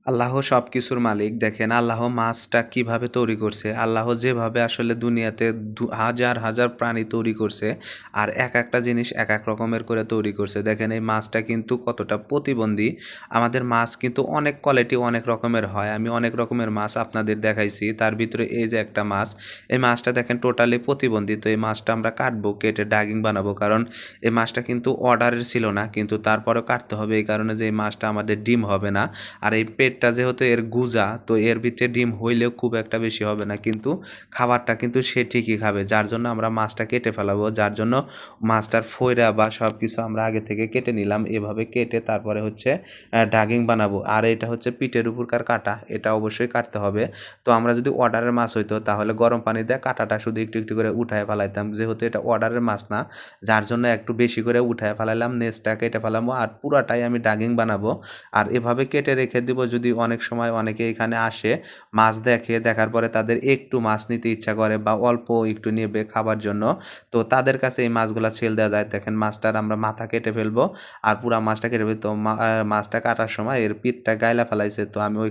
আল্লাহ সবকিছুর মালিক। দেখেন আল্লাহ মাছটা কিভাবে তৈরি করছে। আল্লাহ যেভাবে আসলে দুনিয়াতে হাজার, হাজার প্রাণী তৈরি করছে আর একেকটা জিনিস একেক রকমের করে তৈরি করছে। দেখেন এই মাছটা কিন্তু কতটা প্রতিবন্ধী। আমাদের মাছ কিন্তু অনেক কোয়ালিটি অনেক রকমের হয়। আমি অনেক রকমের মাছ আপনাদের দেখাইছি। তার ভিতরে এই যে একটা মাছ, এই মাছটা দেখেন টোটালি প্রতিবন্ধী। তো এই মাছটা আমরা কাটবো, কেটে ডাগিং বানাবো। কারণ এই মাছটা কিন্তু অর্ডারের ছিল না। কিন্তু তারপরেও কাটতে হবে এই কারণে যে এই মাছটা আমাদের ডিম হবে না। আর এই পেটটা যেহেতু এর গুজা, তো এর ভিতরে ডিম হইলেও খুব একটা বেশি হবে না, কিন্তু খাবারটা কিন্তু সে ঠিকই খাবে। যার জন্য আমরা মাছটা কেটে ফেলাবো, যার জন্য মাছটার ফইরা বা সব কিছু আমরা আগে থেকে কেটে নিলাম। এভাবে কেটে তারপরে হচ্ছে ডাগিং বানাবো। আর এটা হচ্ছে পিঠের উপরকার কাটা, এটা অবশ্যই কাটতে হবে। তো আমরা যদি অর্ডারের মাছ হইতো তাহলে গরম পানি দিয়ে কাটাটা শুধু একটু একটু করে উঠায় ফেলাইতাম। যেহেতু এটা অর্ডারের মাছ না, যার জন্য একটু বেশি করে উঠায় ফেলাইলাম, নেজটা কেটে ফেলাবো আর পুরাটাই আমি ডাগিং বানাবো। আর এভাবে কেটে রেখে দিব। যদি অনেক সময় অনেকে এখানে আসে, মাছ দেখে, দেখার পরে তাদের একটু মাছ নিতে ইচ্ছা করে বা অল্প একটু নেবে খাবার জন্য, তো তাদের কাছে এই মাছগুলা ছেড়ে দেওয়া যায়। দেখেন মাছটার আমরা মাথা কেটে ফেলবো আর পুরা মাছটা কেটে ফেলবো। তো মাছটা কাটার সময় এর পিঠটা গায়লা ফেলাইছে, তো আমি ওইখানে